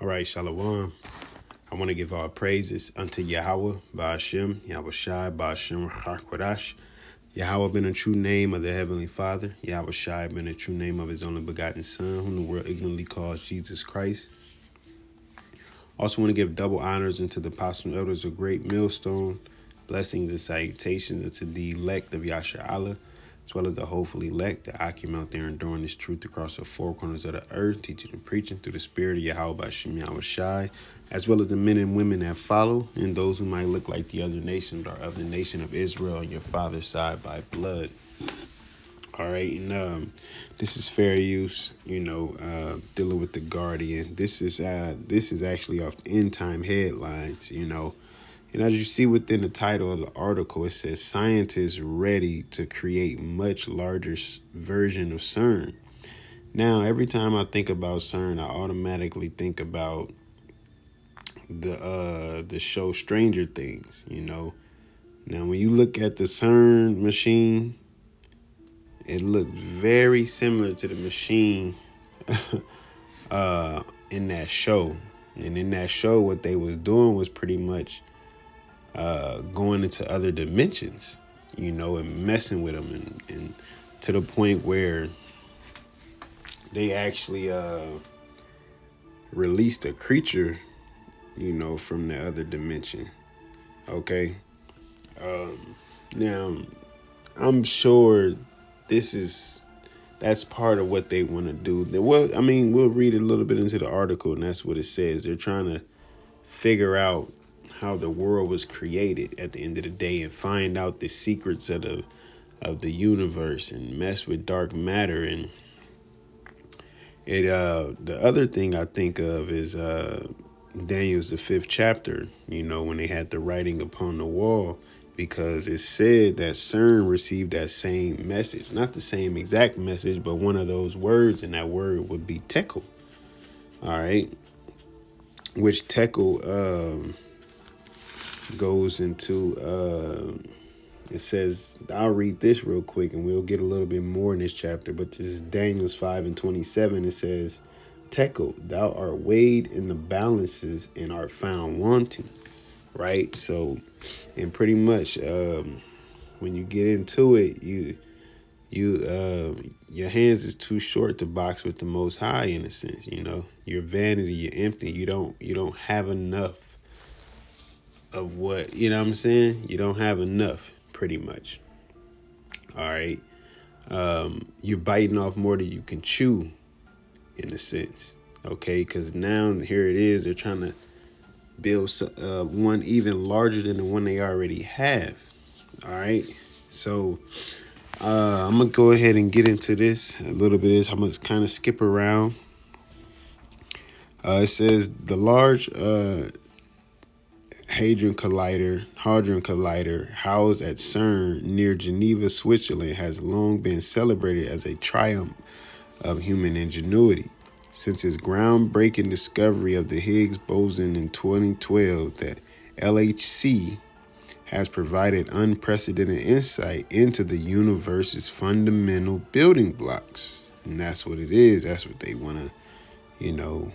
All right, Shalom. I want to give all praises unto Yahawah, BAHASHAM, YAHAWASHI, BAHASHAM, QADASH. Yahawah been a true name of the Heavenly Father. YAHAWASHI been a true name of His only begotten Son, whom the world ignorantly calls Jesus Christ. Also want to give double honors unto the apostle and elders of Great Millstone. Blessings and salutations unto the elect of Yasha'Allah, as well as the hopefully elect that I came out there enduring this truth across the four corners of the earth, teaching and preaching through the spirit of Yahawah BAHASHAM YAHAWASHI, as well as the men and women that follow, and those who might look like the other nations are of the nation of Israel on your father's side by blood. All right, and this is fair use, dealing with the Guardian. This is actually off the end time headlines, And as you see within the title of the article, it says scientists ready to create much larger version of CERN. Now, every time I think about CERN, I automatically think about the show Stranger Things, Now, when you look at the CERN machine, it looked very similar to the machine in that show. And in that show, what they was doing was pretty much going into other dimensions, and messing with them, and to the point where they actually released a creature, from the other dimension. Okay. Now, I'm sure that's part of what they want to do. Well, we'll read a little bit into the article, and that's what it says. They're trying to figure out how the world was created at the end of the day and find out the secrets of the universe and mess with dark matter. And the other thing I think of is Daniel's the 5th chapter, when they had the writing upon the wall, because it said that CERN received that same message, not the same exact message, but one of those words, and that word would be tekel. All right, which tekel goes into it says, I'll read this real quick and we'll get a little bit more in this chapter, but this is Daniel's 5:27. It says, tekel, thou art weighed in the balances and art found wanting. Right? So, and pretty much when you get into it, your hands is too short to box with the Most High, in a sense. Your vanity, you're empty. You don't have enough of what, what I'm saying? You don't have enough, pretty much. All right. You're biting off more than you can chew, in a sense. Okay, because now here it is. They're trying to build one even larger than the one they already have. All right. So I'm going to go ahead and get into this a little bit. I'm going to kind of skip around. It says the large Hadron Collider housed at CERN near Geneva, Switzerland, has long been celebrated as a triumph of human ingenuity. Since its groundbreaking discovery of the Higgs boson in 2012, that LHC has provided unprecedented insight into the universe's fundamental building blocks. And that's what it is. That's what they want to,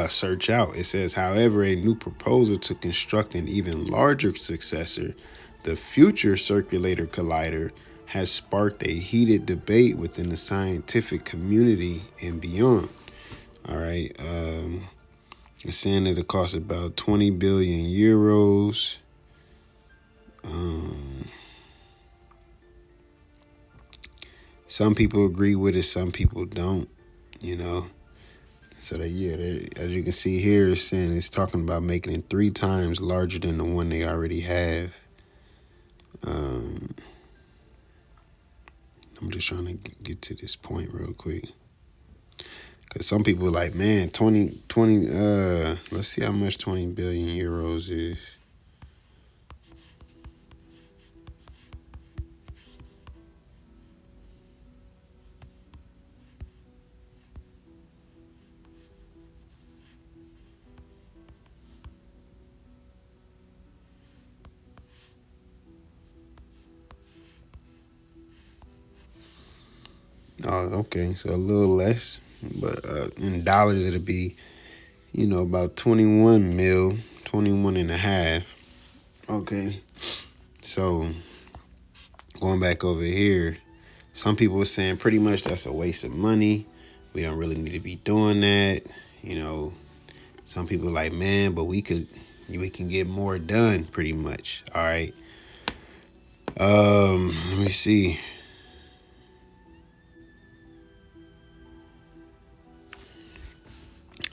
search out. It says, however, a new proposal to construct an even larger successor, the Future Circulator Collider, has sparked a heated debate within the scientific community and beyond. All right. It's saying that it costs about 20 billion euros. Some people agree with it, some people don't, So as you can see here, it's saying it's talking about making it 3 times larger than the one they already have. I'm just trying to get to this point real quick. Because some people are like, man, 20, let's see how much 20 billion euros is. Oh, okay. So a little less, but in dollars it'll be about 21 mil, 21 and a half. Okay. So going back over here, some people were saying pretty much that's a waste of money. We don't really need to be doing that. Some people like, man, but we can get more done pretty much. All right. Let me see.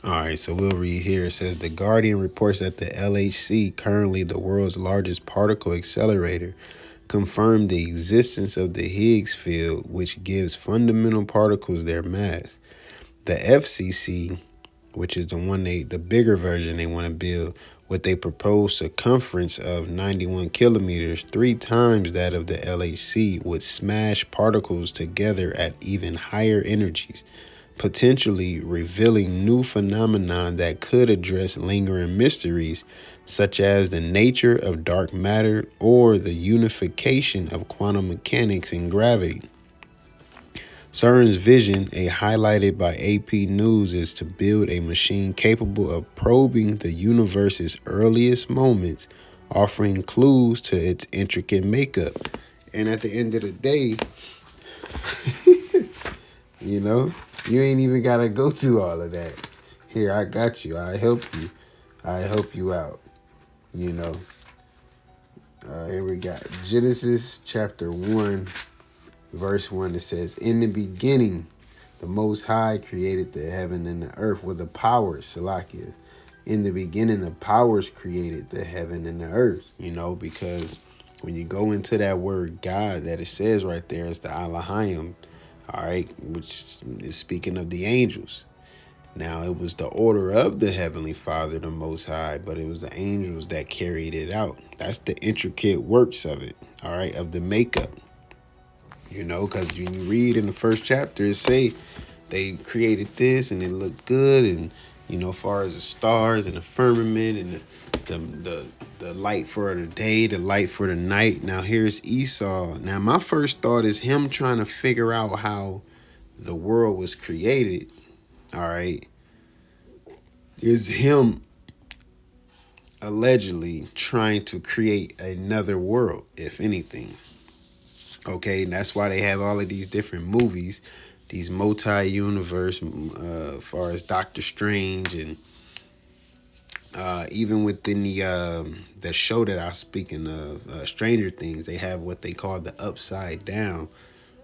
All right, so we'll read here. It says The Guardian reports that the LHC, currently the world's largest particle accelerator, confirmed the existence of the Higgs field, which gives fundamental particles their mass. The FCC, which is the bigger version they want to build, with a proposed circumference of 91 kilometers, 3 times that of the LHC, would smash particles together at even higher energies, potentially revealing new phenomena that could address lingering mysteries, such as the nature of dark matter or the unification of quantum mechanics and gravity. CERN's vision, highlighted by AP News, is to build a machine capable of probing the universe's earliest moments, offering clues to its intricate makeup. And at the end of the day, you ain't even got to go through all of that. Here, I got you. I help you. I help you out. Here we got Genesis chapter 1. Verse 1, it says, In the beginning, the Most High created the heaven and the earth with the powers, Salakia. In the beginning, the powers created the heaven and the earth, because when you go into that word God that it says right there, it's the Elohim, all right, which is speaking of the angels. Now, it was the order of the Heavenly Father, the Most High, but it was the angels that carried it out. That's the intricate works of it, all right, of the makeup. Because when you read in the first chapter, it say they created this and it looked good. And, as far as the stars and the firmament and the light for the day, the light for the night. Now, here's Esau. Now, my first thought is him trying to figure out how the world was created. All right. Is him allegedly trying to create another world, if anything. Okay, and that's why they have all of these different movies, these multi-universe, as far as Doctor Strange, and even within the show that I was speaking of, Stranger Things, they have what they call the Upside Down,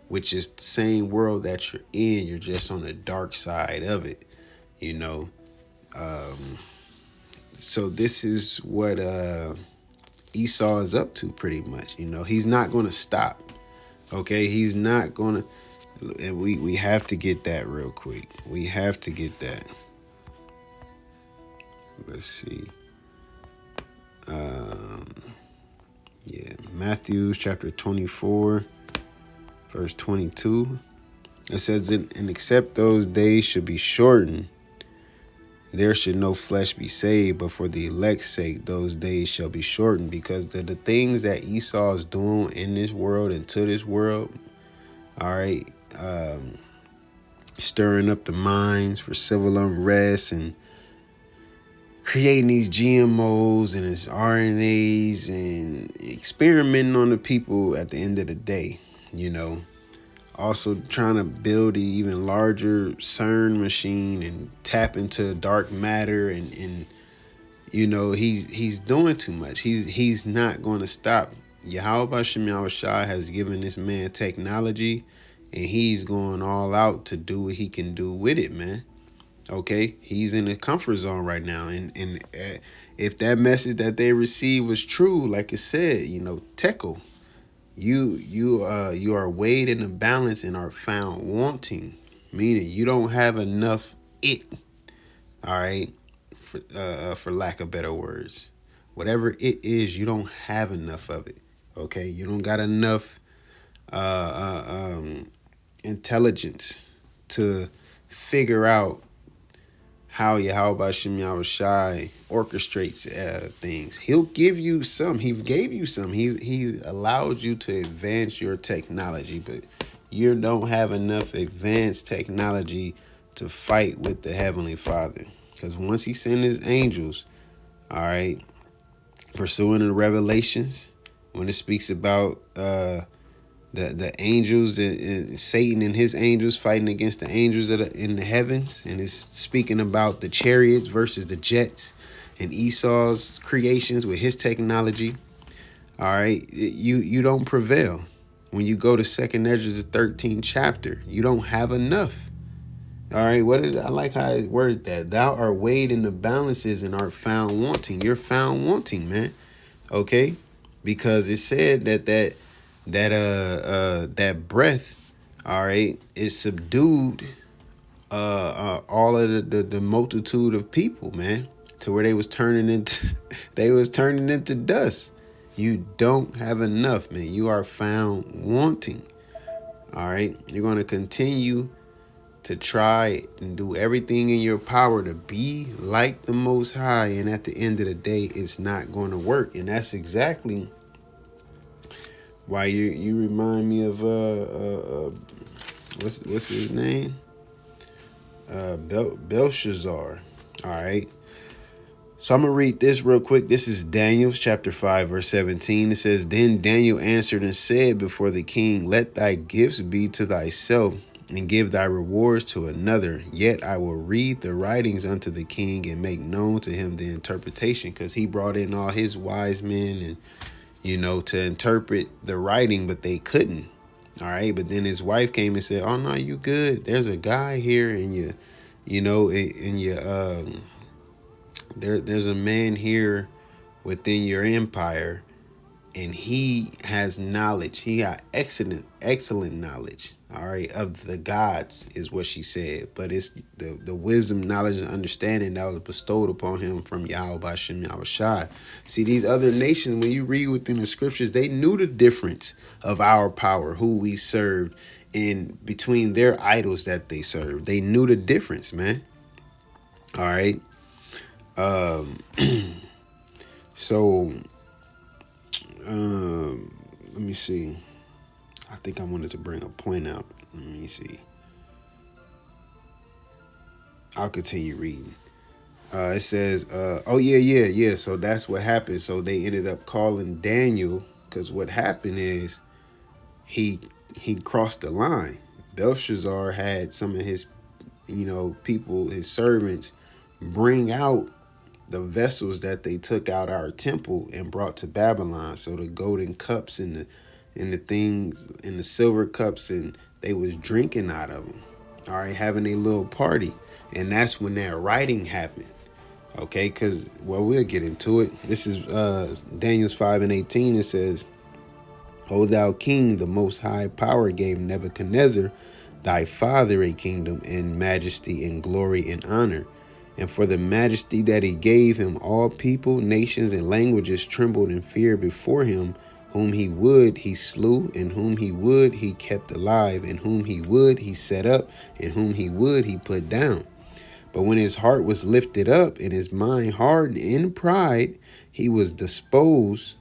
which is the same world that you're in. You're just on the dark side of it, So this is what Esau is up to, pretty much. He's not going to stop. Okay, he's not gonna, and we have to get that real quick. We have to get that. Let's see. Matthew chapter 24, verse 22. It says, and except those days should be shortened, there should no flesh be saved, but for the elect's sake, those days shall be shortened, because the things that Esau is doing in this world and to this world, all right, stirring up the minds for civil unrest and creating these GMOs and his RNAs and experimenting on the people at the end of the day, Also trying to build an even larger CERN machine and tap into dark matter and he's doing too much. He's not going to stop. YAHAWASHI has given this man technology, and he's going all out to do what he can do with it, man. Okay, he's in the comfort zone right now, and if that message that they received was true, like it said, Tekel. You are weighed in a balance and are found wanting, meaning you don't have enough all right, for lack of better words. Whatever it is, you don't have enough of it, okay? You don't got enough intelligence to figure out how YAHAWASHI orchestrates things. He'll give you some. He gave you some. He allowed you to advance your technology, but you don't have enough advanced technology to fight with the Heavenly Father. Because once he sent his angels, all right, pursuing the revelations, when it speaks about the angels and Satan and his angels fighting against the angels in the heavens, and it's speaking about the chariots versus the jets and Esau's creations with his technology. All right, you don't prevail. When you go to 2nd Ezra, the 13th chapter, you don't have enough. All right, I like how I worded that. Thou art weighed in the balances and art found wanting. You're found wanting, man. Okay, because it said that breath, all right, is subdued all of the multitude of people, man, to where they was turning into dust. You don't have enough, man. You are found wanting. All right, you're going to continue to try and do everything in your power to be like the Most High, and at the end of the day, it's not going to work. And that's exactly why you remind me of what's his name? Belshazzar. All right. So I'm going to read this real quick. This is Daniel chapter 5, verse 17. It says, Then Daniel answered and said before the king, Let thy gifts be to thyself, and give thy rewards to another. Yet I will read the writings unto the king and make known to him the interpretation. Because he brought in all his wise men and, to interpret the writing, but they couldn't. All right. But then his wife came and said, Oh, no, you good. There's a guy here in there's a man here within your empire, and he has knowledge. He got excellent knowledge, all right, of the gods, is what she said. But it's the wisdom, knowledge, and understanding that was bestowed upon him from YAHAWASHI, YAHAWASHI. See, these other nations, when you read within the scriptures, they knew the difference of our power, who we served, in between their idols that they served. They knew the difference, man. All right. So, let me see. I think I wanted to bring a point out. Let me see. I'll continue reading. It says, yeah. So that's what happened. So they ended up calling Daniel, because what happened is he crossed the line. Belshazzar had some of his, people, his servants, bring out the vessels that they took out our temple and brought to Babylon. So the golden cups and the things and the silver cups, and they was drinking out of them. All right, having a little party. And that's when that writing happened. Okay, because, we'll get into it. This is Daniel 5:18. It says, O thou king, the most high power gave Nebuchadnezzar thy father a kingdom and majesty and glory and honor. And for the majesty that he gave him, all people, nations, and languages trembled in fear before him. Whom he would, he slew, and whom he would, he kept alive, and whom he would, he set up, and whom he would, he put down. But when his heart was lifted up and his mind hardened in pride, he was disposed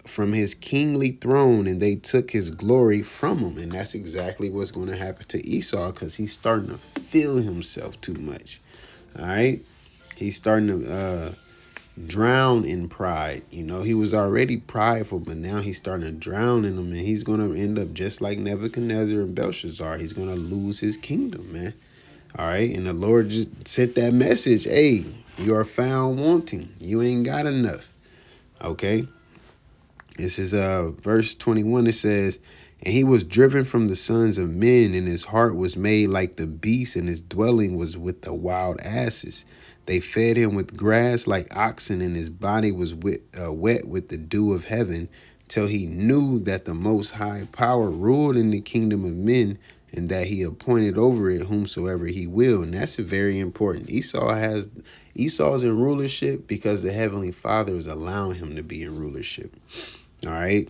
from his kingly throne, and they took his glory from him. And that's exactly what's going to happen to Esau, because he's starting to feel himself too much. All right. He's starting to drown in pride. He was already prideful, but now he's starting to drown in them, and he's going to end up just like Nebuchadnezzar and Belshazzar. He's going to lose his kingdom, man. All right. And the Lord just sent that message. Hey, you are found wanting. You ain't got enough. Okay. This is verse 21. It says, And he was driven from the sons of men, and his heart was made like the beast, and his dwelling was with the wild asses. They fed him with grass like oxen, and his body was wet with the dew of heaven, till he knew that the Most High power ruled in the kingdom of men, and that he appointed over it whomsoever he will. And that's very important. Esau's in rulership because the Heavenly Father is allowing him to be in rulership. All right.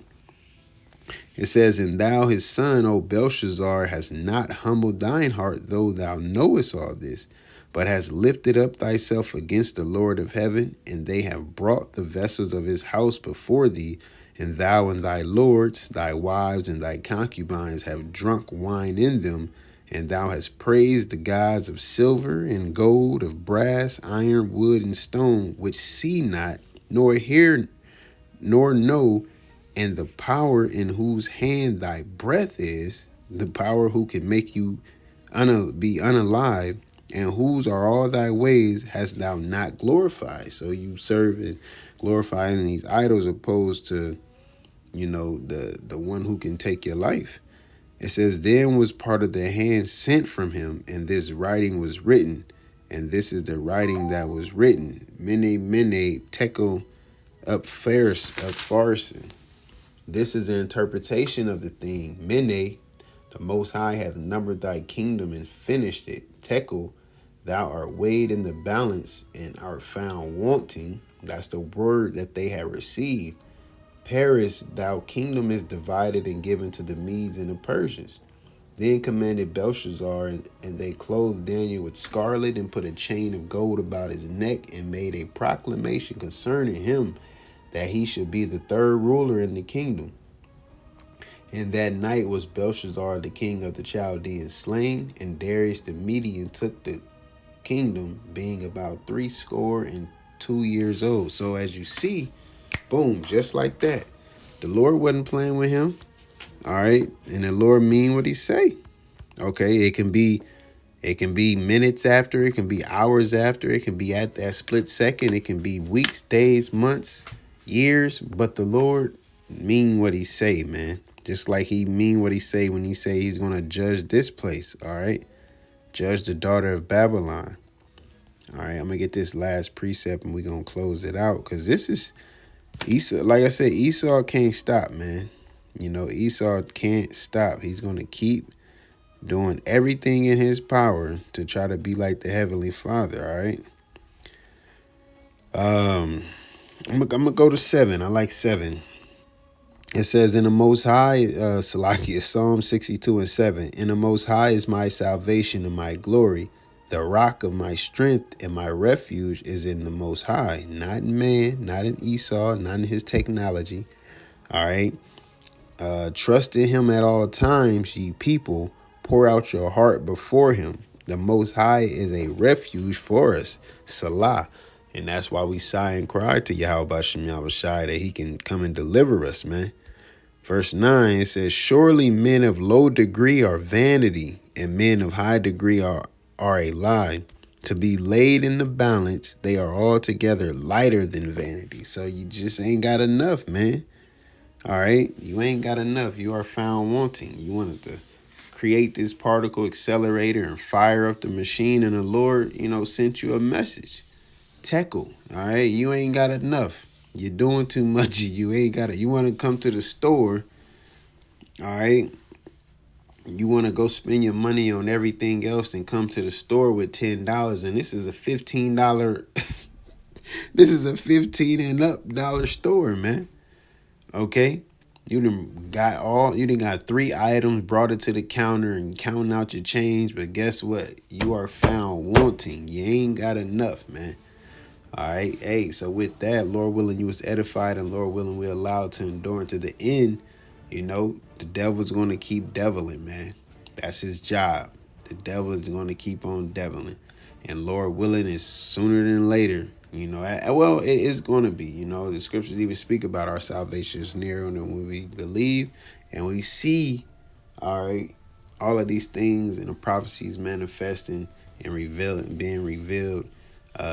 It says, And thou his son, O Belshazzar, hast not humbled thine heart, though thou knowest all this, but hast lifted up thyself against the Lord of heaven, and they have brought the vessels of his house before thee, and thou and thy lords, thy wives, and thy concubines have drunk wine in them, And thou hast praised the gods of silver and gold, of brass, iron, wood, and stone, which see not, nor hear, nor know, and the power in whose hand thy breath is, the power who can make you be unalive, and whose are all thy ways, hast thou not glorified. So you serve and glorifying these idols opposed to, the one who can take your life. It says, then was part of the hand sent from him, and this writing was written. And this is the writing that was written. Mene, tekel, upharsin. This is the interpretation of the thing. Mene, the Most High hath numbered thy kingdom and finished it. Tekel, thou art weighed in the balance and art found wanting. That's the word that they have received. Paris, thou kingdom is divided and given to the Medes and the Persians. Then commanded Belshazzar, and they clothed Daniel with scarlet and put a chain of gold about his neck and made a proclamation concerning him that he should be the third ruler in the kingdom. And that night was Belshazzar, the king of the Chaldeans, slain, and Darius the Median took the kingdom, being about 62 years old. So as you see, boom, just like that. The Lord wasn't playing with him. All right. And the Lord mean what he say. Okay. It can be minutes after. It can be hours after. It can be at that split second. It can be weeks, days, months, years. But the Lord mean what he say, man. Just like he mean what he say when he say he's going to judge this place. All right. Judge the daughter of Babylon. All right. I'm going to get this last precept and we're going to close it out. Because this is Esau. Like I said, Esau can't stop, man. Esau can't stop. He's going to keep doing everything in his power to try to be like the Heavenly Father, all right? I'm going to go to 7. I like 7. It says, in the Most High, Salakia, Psalm 62 and 7, in the Most High is my salvation and my glory. The rock of my strength and my refuge is in the Most High, not in man, not in Esau, not in his technology, all right? Trust in him at all times, ye people. Pour out your heart before him. The Most High is a refuge for us. Salah. And that's why we sigh and cry to YAHAWASHI that he can come and deliver us, man. Verse 9, it says, surely men of low degree are vanity, and men of high degree are a lie. To be laid in the balance, they are altogether lighter than vanity. So you just ain't got enough, man. All right, you ain't got enough. You are found wanting. You wanted to create this particle accelerator and fire up the machine, and the Lord, sent you a message. Tekel, all right, you ain't got enough. You're doing too much. You ain't got it. You want to come to the store, all right? You want to go spend your money on everything else and come to the store with $10, and this is a $15. This is a $15 and up dollar store, man. Okay, you done got 3 items, brought it to the counter and counting out your change. But guess what? You are found wanting. You ain't got enough, man. All right. Hey, so with that, Lord willing, you was edified, and Lord willing, we're allowed to endure to the end. The devil's going to keep deviling, man. That's his job. The devil is going to keep on deviling. And Lord willing, is sooner than later. Well, it is going to be, the scriptures even speak about our salvation is nearer when we believe and we see, all right, all of these things and the prophecies manifesting and being revealed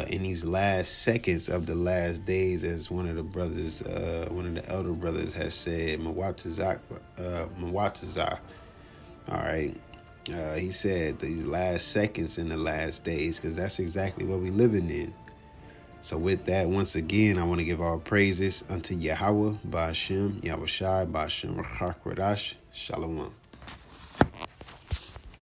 in these last seconds of the last days, as one of the elder brothers has said, Mawatazah. All right. He said these last seconds in the last days, because that's exactly what we're living in. So with that, once again, I want to give all praises unto Yahawah, BAHASHAM, YAHAWASHI, BAHASHAM, QADASH, Shalom.